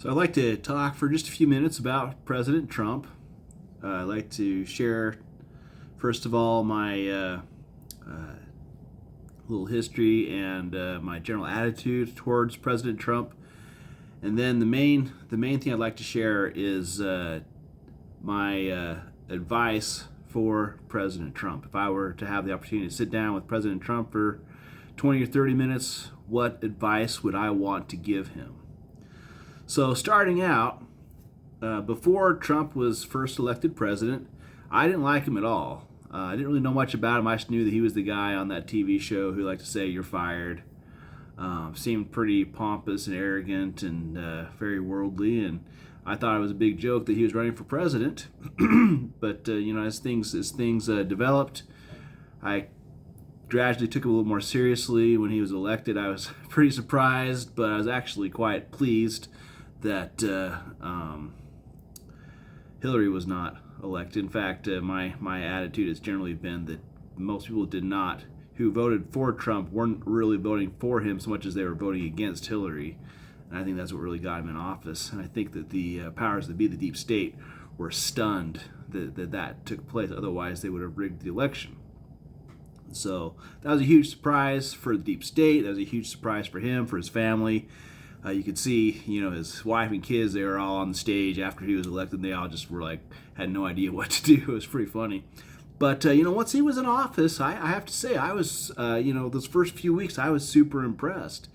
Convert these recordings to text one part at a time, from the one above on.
So I'd like to talk for just a few minutes about President Trump. I'd like to share, first of all, my little history and my general attitude towards President Trump. And then the main thing I'd like to share is my advice for President Trump. If I were to have the opportunity to sit down with President Trump for 20 or 30 minutes, what advice would I want to give him? So starting out, before Trump was first elected president, I didn't like him at all. I didn't really know much about him. I just knew that he was the guy on that TV show who liked to say, "You're fired." Seemed pretty pompous and arrogant and very worldly, and I thought it was a big joke that he was running for president. But as things developed, I gradually took it a little more seriously. When he was elected, I was pretty surprised, but I was actually quite pleased that Hillary was not elected. In fact, my attitude has generally been that most people who voted for Trump weren't really voting for him so much as they were voting against Hillary. And I think that's what really got him in office. And I think that the powers that be, the deep state, were stunned that took place. Otherwise, they would have rigged the election. So that was a huge surprise for the deep state. That was a huge surprise for him, for his family. You could see, his wife and kids, they were all on the stage after he was elected. They all just were had no idea what to do. It was pretty funny. But, once he was in office, I have to say, I was, those first few weeks, I was super impressed.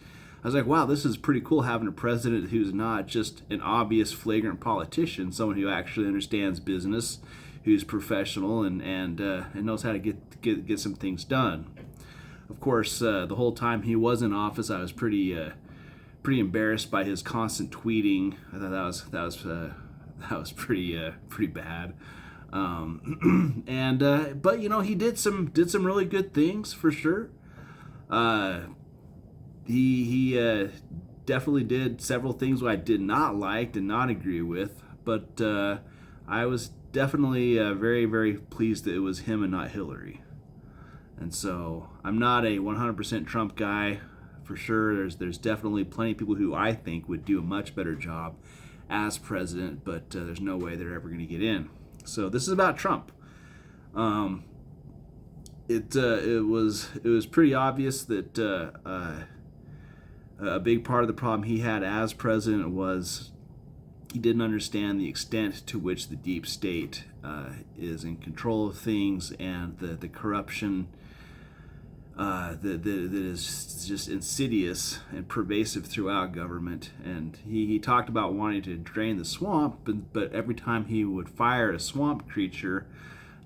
I was like, wow, this is pretty cool having a president who's not just an obvious, flagrant politician, someone who actually understands business, who's professional and knows how to get some things done. Of course, the whole time he was in office, I was pretty embarrassed by his constant tweeting. I thought that was pretty bad. But he did some really good things for sure. He definitely did several things I did not like, did not agree with. But I was definitely very, very pleased that it was him and not Hillary. And so I'm not a 100% Trump guy. For sure, there's definitely plenty of people who I think would do a much better job as president, but there's no way they're ever going to get in. So this is about Trump. It was pretty obvious that a big part of the problem he had as president was he didn't understand the extent to which the deep state is in control of things and the corruption that is just insidious and pervasive throughout government. And he talked about wanting to drain the swamp, but every time he would fire a swamp creature,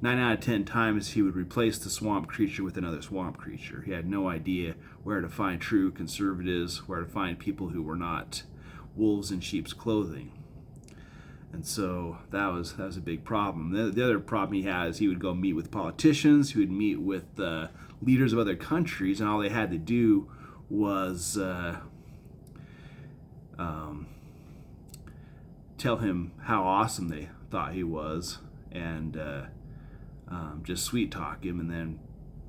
9 out of 10 times he would replace the swamp creature with another swamp creature. He had no idea where to find true conservatives, where to find people who were not wolves in sheep's clothing. And so that was a big problem. The other problem he had is he would go meet with politicians, he would meet with leaders of other countries, and all they had to do was tell him how awesome they thought he was, and just sweet talk him, and then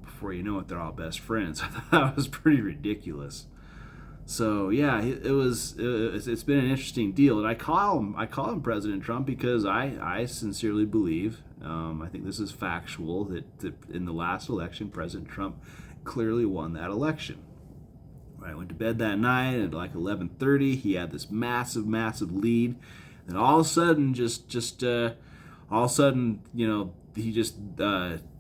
before you know it, they're all best friends. I thought that was pretty ridiculous. So yeah, it's been an interesting deal, and I call him President Trump because I sincerely believe, I think this is factual, that in the last election, President Trump clearly won that election. I went to bed that night at 11:30. He had this massive lead, and all of a sudden, he just Biden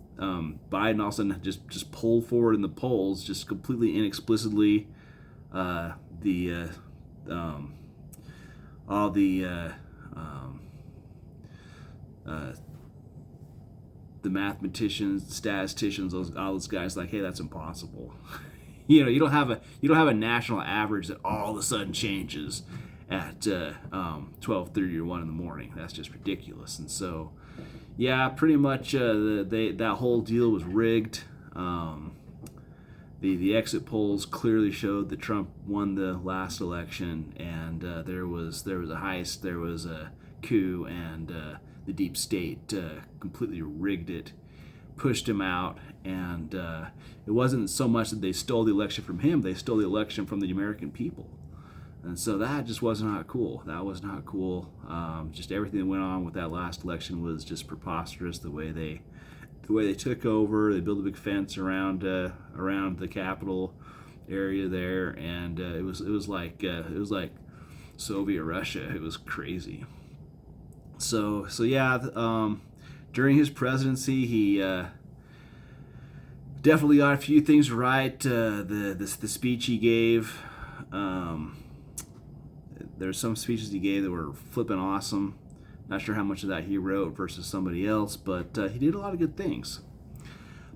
all of a sudden just pulled forward in the polls, just completely inexplicably. The mathematicians, statisticians, all those guys, hey, that's impossible. You don't have a national average that all of a sudden changes at 12:30 or 1 in the morning. That's just ridiculous. And so, yeah, pretty much that whole deal was rigged. The exit polls clearly showed that Trump won the last election, and there was a heist, there was a coup, and the deep state completely rigged it, pushed him out, and it wasn't so much that they stole the election from him, they stole the election from the American people. And so that just was not cool. That was not cool. Just everything that went on with that last election was just preposterous. The way they took over, they built a big fence around the Capitol area there, and it was like Soviet Russia. It was crazy. So yeah. During his presidency, he definitely got a few things right. The speech he gave. There's some speeches he gave that were flipping awesome. Not sure how much of that he wrote versus somebody else, but he did a lot of good things.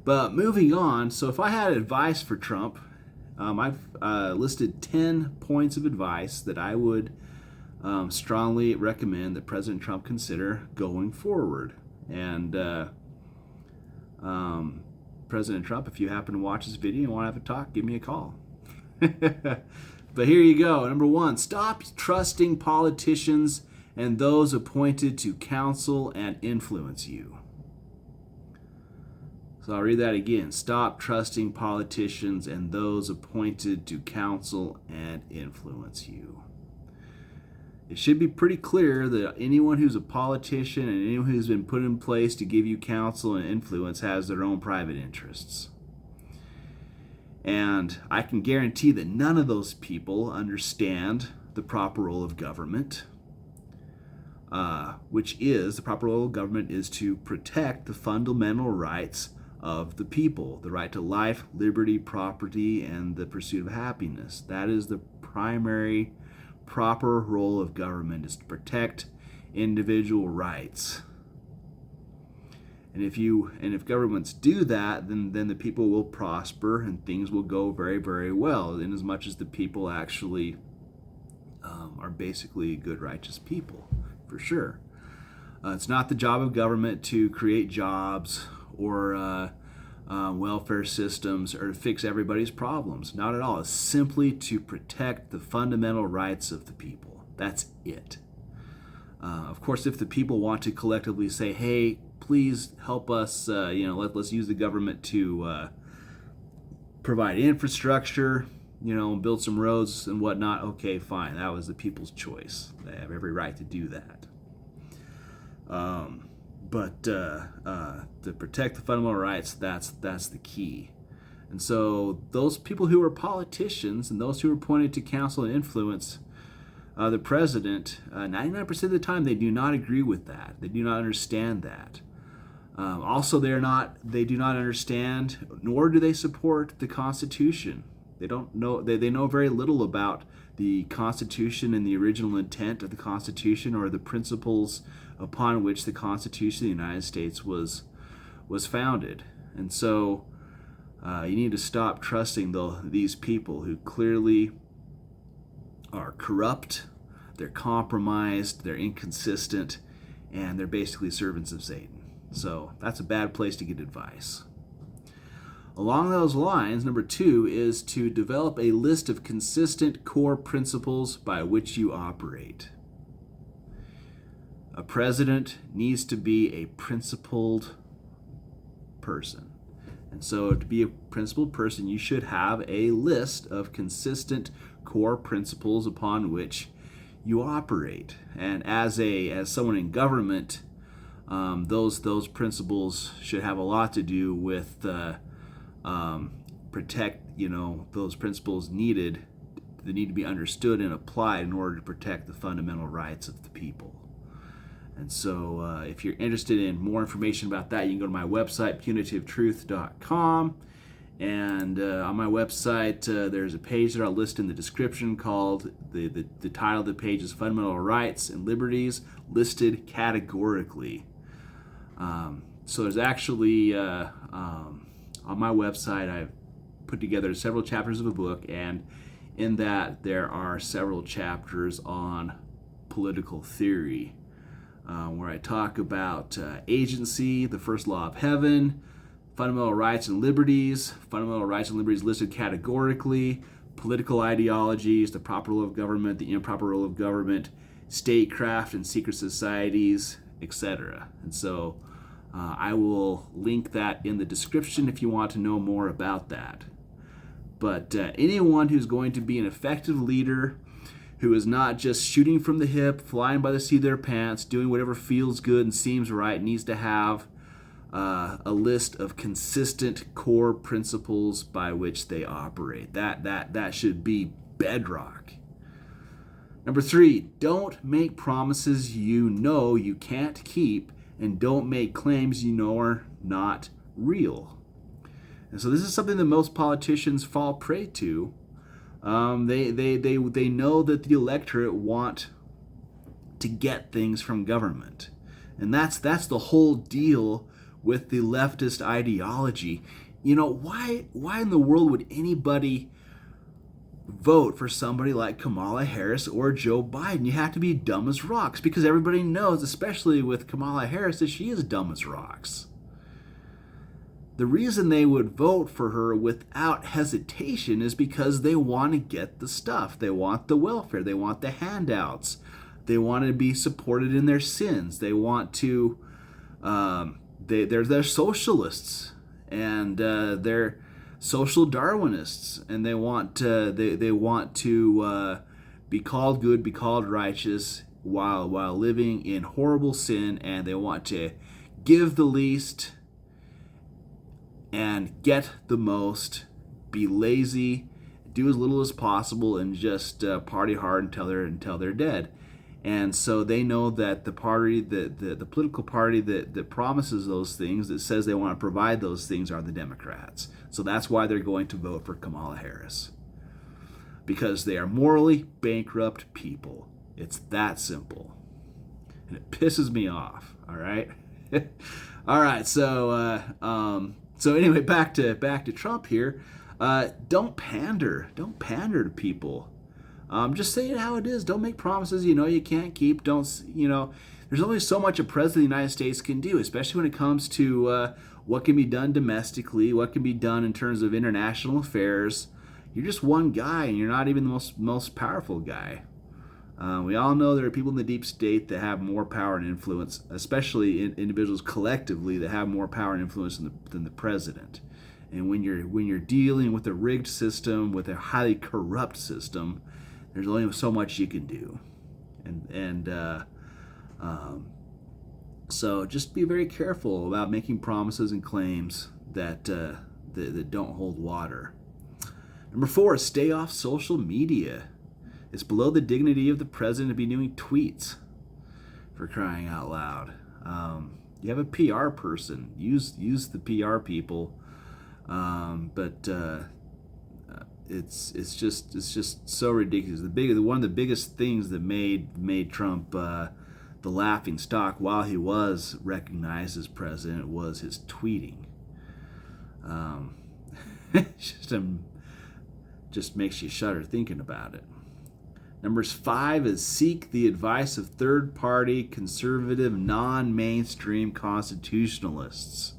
But moving on, so if I had advice for Trump, I've listed 10 points of advice that I would strongly recommend that President Trump consider going forward. And President Trump, if you happen to watch this video and want to have a talk, give me a call. But here you go. Number 1, stop trusting politicians and those appointed to counsel and influence you. So I'll read that again. Stop trusting politicians and those appointed to counsel and influence you. It should be pretty clear that anyone who's a politician and anyone who's been put in place to give you counsel and influence has their own private interests. And I can guarantee that none of those people understand the proper role of government, which is, the proper role of government is to protect the fundamental rights of the people, the right to life, liberty, property, and the pursuit of happiness. That is the primary proper role of government, is to protect individual rights. And if governments do that, then the people will prosper and things will go very, very well, in as much as the people actually are basically good, righteous people, for sure. It's not the job of government to create jobs or welfare systems or to fix everybody's problems. Not at all. It's simply to protect the fundamental rights of the people. That's it. Of course, if the people want to collectively say, hey, please help us, let's use the government to provide infrastructure, build some roads and whatnot, okay, fine. That was the people's choice. They have every right to do that. But to protect the fundamental rights, that's the key. And so those people who are politicians and those who are appointed to counsel and influence the president, 99% of the time they do not agree with that. They do not understand that. Also, they do not understand, nor do they support the Constitution. They don't know. They know very little about the Constitution and the original intent of the Constitution, or the principles upon which the Constitution of the United States was founded. And so, you need to stop trusting these people who clearly are corrupt, they're compromised, they're inconsistent, and they're basically servants of Satan. So that's a bad place to get advice. Along those lines, number 2 is to develop a list of consistent core principles by which you operate. A president needs to be a principled person. And so to be a principled person, you should have a list of consistent core principles upon which you operate. And as someone in government, those principles should have a lot to do with those principles need to be understood and applied in order to protect the fundamental rights of the people. And so if you're interested in more information about that, you can go to my website, punitivetruth.com. And on my website, there's a page that I'll list in the description called, the title of the page is Fundamental Rights and Liberties Listed Categorically. So there's actually, on my website, I've put together several chapters of a book, and in that there are several chapters on political theory, where I talk about agency, the first law of heaven, fundamental rights and liberties listed categorically, political ideologies, the proper role of government, the improper role of government, statecraft and secret societies, etc. And so I will link that in the description if you want to know more about that. But anyone who's going to be an effective leader, who is not just shooting from the hip, flying by the seat of their pants, doing whatever feels good and seems right, needs to have a list of consistent core principles by which they operate. That should be bedrock. Number 3, don't make promises you know you can't keep, and don't make claims you know are not real. And so this is something that most politicians fall prey to. They know that the electorate want to get things from government. And that's the whole deal with the leftist ideology. You know, why in the world would anybody vote for somebody like Kamala Harris or Joe Biden? You have to be dumb as rocks, because everybody knows, especially with Kamala Harris, that she is dumb as rocks. The reason they would vote for her without hesitation is because they want to get the stuff. They want the welfare. They want the handouts. They want to be supported in their sins. They want to, they're socialists, and they're social Darwinists, and they want to be called good, be called righteous, while living in horrible sin, and they want to give the least and get the most, be lazy, do as little as possible, and just party hard until they're dead. And so they know that the party, the political party that promises those things, that says they want to provide those things, are the Democrats. So that's why they're going to vote for Kamala Harris, because they are morally bankrupt people. It's that simple, and it pisses me off. All right, all right. So anyway, back to Trump here. Don't pander to people. Just say it how it is. Don't make promises you know you can't keep. There's only so much a president of the United States can do, especially when it comes to what can be done domestically, what can be done in terms of international affairs. You're just one guy, and you're not even the most powerful guy. We all know there are people in the deep state that have more power and influence, especially individuals collectively that have more power and influence than the president. And when you're dealing with a rigged system, with a highly corrupt system, there's only so much you can do. So just be very careful about making promises and claims that don't hold water. Number 4, stay off social media. It's below the dignity of the president to be doing tweets, for crying out loud. You have a PR person. Use the PR people. But it's just so ridiculous. One of the biggest things that made Trump the laughing stock while he was recognized as president was his tweeting. Just makes you shudder thinking about it. Number 5 is seek the advice of third-party, conservative, non-mainstream constitutionalists.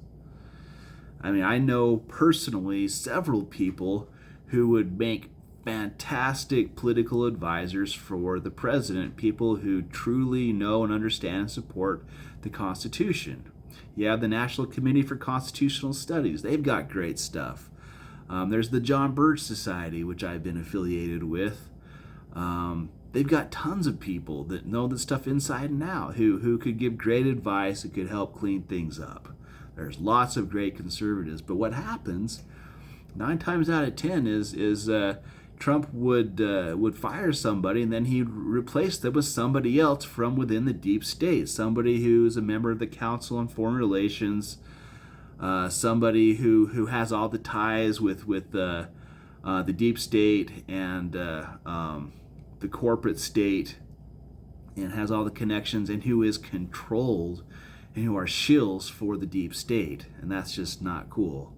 I mean, I know personally several people who would make fantastic political advisors for the president, people who truly know and understand and support the Constitution. You have the National Committee for Constitutional Studies. They've got great stuff. There's the John Birch Society, which I've been affiliated with. They've got tons of people that know this stuff inside and out, who could give great advice that could help clean things up. There's lots of great conservatives, but what happens 9 times out of 10 is Trump would fire somebody, and then he'd replace them with somebody else from within the deep state, somebody who's a member of the Council on Foreign Relations, somebody who has all the ties with the deep state and the corporate state, and has all the connections, and who is controlled, and who are shills for the deep state, and that's just not cool.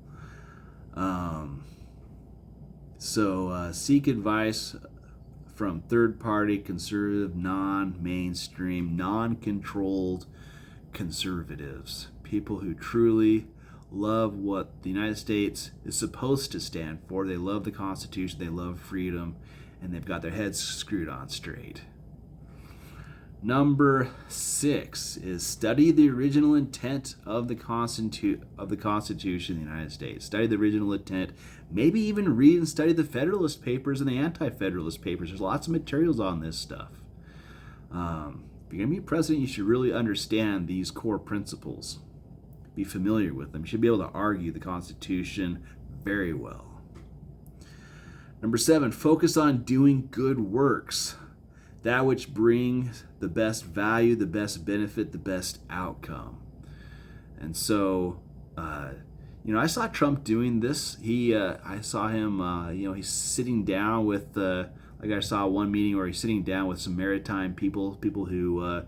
So seek advice from third-party, conservative, non-mainstream, non-controlled conservatives, people who truly love what the United States is supposed to stand for. They love the Constitution, they love freedom, and they've got their heads screwed on straight. Number 6 is study the original intent of the Constitution of the United States. Study the original intent. Maybe even read and study the Federalist Papers and the Anti-Federalist Papers. There's lots of materials on this stuff. If you're going to be president, you should really understand these core principles. Be familiar with them. You should be able to argue the Constitution very well. Number 7, focus on doing good works. That which brings the best value, the best benefit, the best outcome. And so, I saw Trump doing this. I saw him, he's sitting down with, like I saw one meeting where he's sitting down with some maritime people who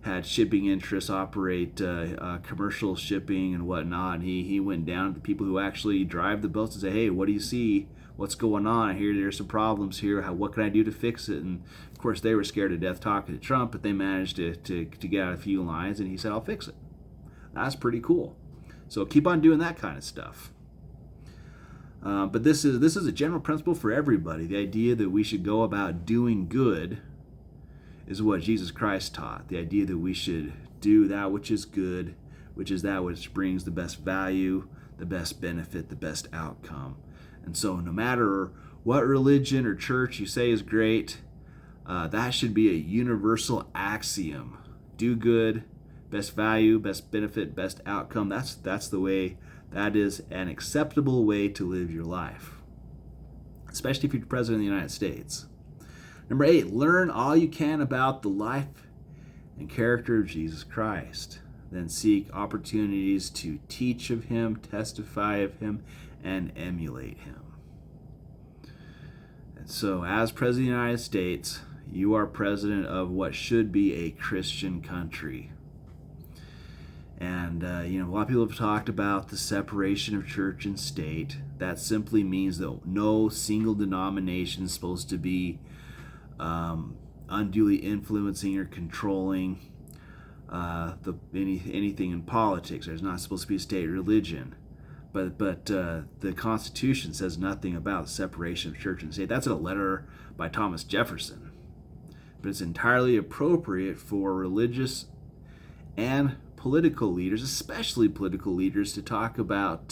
had shipping interests, operate commercial shipping and whatnot. And he went down to the people who actually drive the boats and say, hey, what do you see? What's going on? I hear there's some problems here. What can I do to fix it? And of course, they were scared to death talking to Trump, but they managed to get out a few lines, and he said, I'll fix it. That's pretty cool. So keep on doing that kind of stuff. But this is a general principle for everybody. The idea that we should go about doing good is what Jesus Christ taught. The idea that we should do that which is good, which is that which brings the best value, the best benefit, the best outcome. And so no matter what religion or church you say is great, that should be a universal axiom. Do good, best value, best benefit, best outcome. That's the way, that is an acceptable way to live your life, especially if you're president of the United States. Number 8, learn all you can about the life and character of Jesus Christ. Then seek opportunities to teach of him, testify of him, and emulate him. And so, as President of the United States, you are president of what should be a Christian country. And, a lot of people have talked about the separation of church and state. That simply means that no single denomination is supposed to be unduly influencing or controlling anything in politics. There's not supposed to be a state religion. But the Constitution says nothing about separation of church and state. That's in a letter by Thomas Jefferson. But it's entirely appropriate for religious and political leaders, especially political leaders, to talk about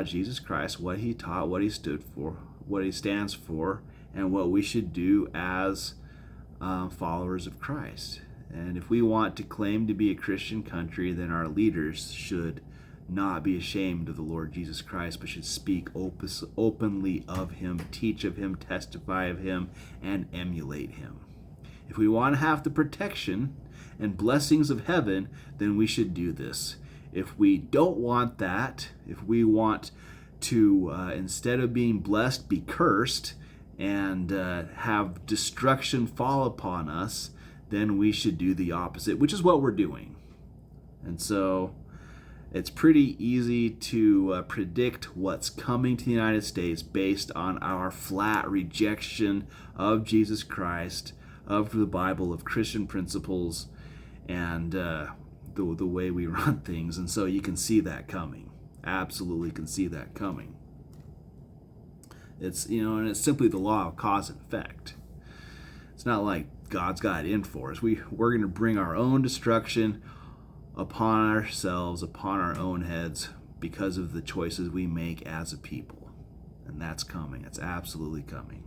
Jesus Christ, what he taught, what he stood for, what he stands for, and what we should do as followers of Christ. And if we want to claim to be a Christian country, then our leaders should not be ashamed of the Lord Jesus Christ, but should speak openly of him, teach of him, testify of him, and emulate him. If we want to have the protection and blessings of heaven, then we should do this. If we don't want that, if we want to, instead of being blessed, be cursed and have destruction fall upon us, then we should do the opposite, which is what we're doing. And so it's pretty easy to predict what's coming to the United States based on our flat rejection of Jesus Christ, of the Bible, of Christian principles, and the way we run things. And so you can see that coming. Absolutely can see that coming. It's, and it's simply the law of cause and effect. It's not like God's got it in for us. We're going to bring our own destruction upon ourselves, upon our own heads, because of the choices we make as a people. And that's coming. It's absolutely coming.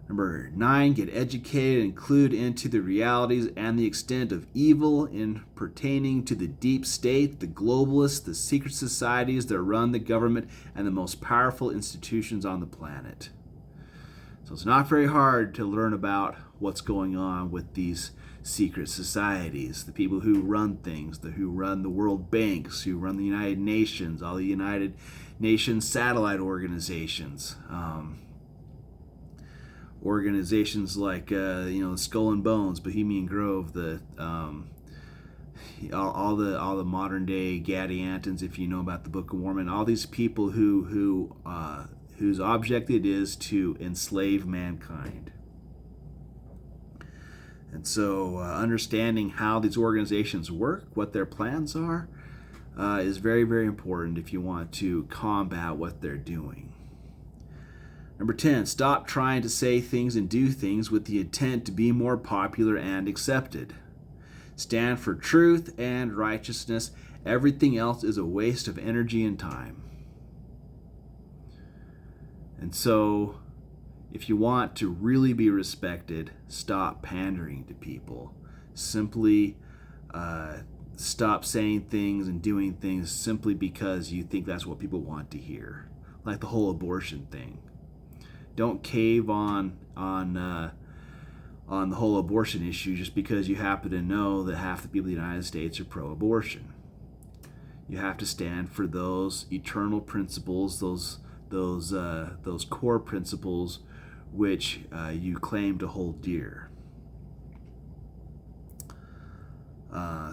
Number 9, get educated and clued into the realities and the extent of evil in pertaining to the deep state, the globalists, the secret societies that run the government, and the most powerful institutions on the planet. So it's not very hard to learn about what's going on with these secret societies, the people who run things, who run the World Banks, who run the United Nations, all the United Nations satellite organizations, organizations like Skull and Bones, Bohemian Grove, all the modern day Gadiantons, if you know about the Book of Mormon, all these people whose objective is to enslave mankind. And so understanding how these organizations work, what their plans are, is very, very important if you want to combat what they're doing. Number 10, stop trying to say things and do things with the intent to be more popular and accepted. Stand for truth and righteousness. Everything else is a waste of energy and time. And so, if you want to really be respected, stop pandering to people. Simply stop saying things and doing things simply because you think that's what people want to hear. Like the whole abortion thing. Don't cave on the whole abortion issue just because you happen to know that half the people in the United States are pro-abortion. You have to stand for those eternal principles, those core principles which you claim to hold dear.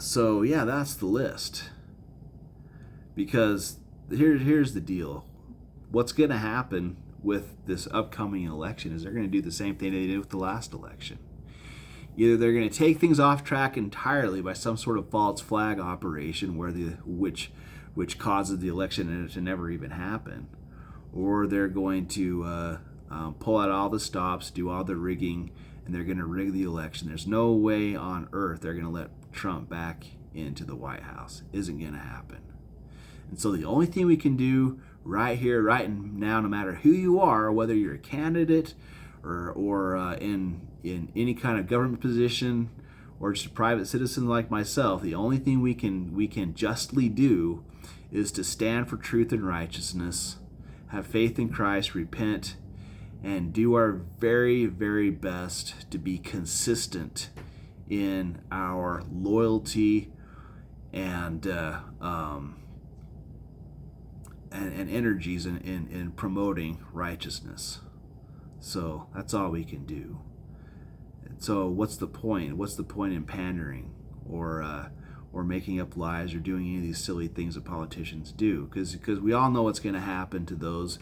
So yeah, that's the list. Because here's the deal. What's going to happen with this upcoming election is they're going to do the same thing they did with the last election. Either they're going to take things off track entirely by some sort of false flag operation which causes the election to never even happen, or they're going to pull out all the stops, do all the rigging, and they're going to rig the election. There's no way on earth they're going to let Trump back into the White House. Isn't going to happen. And so the only thing we can do right here, right now, no matter who you are, whether you're a candidate or in any kind of government position or just a private citizen like myself, the only thing we can justly do is to stand for truth and righteousness, have faith in Christ, repent, and do our very, very best to be consistent in our loyalty and energies in promoting righteousness. So that's all we can do. And so what's the point? What's the point in pandering or making up lies or doing any of these silly things that politicians do? Because we all know what's going to happen to those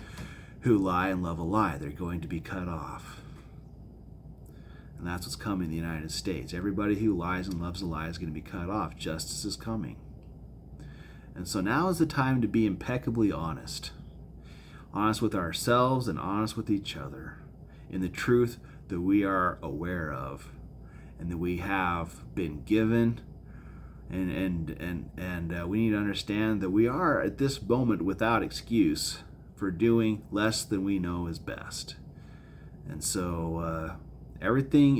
who lie and love a lie. They're going to be cut off. And that's what's coming in the United States. Everybody who lies and loves a lie is going to be cut off. Justice is coming. And so now is the time to be impeccably honest. Honest with ourselves and honest with each other in the truth that we are aware of and that we have been given. And we need to understand that we are at this moment without excuse for doing less than we know is best. And so everything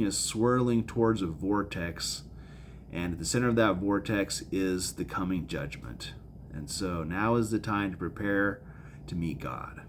is swirling towards a vortex, and at the center of that vortex is the coming judgment. And so now is the time to prepare to meet God.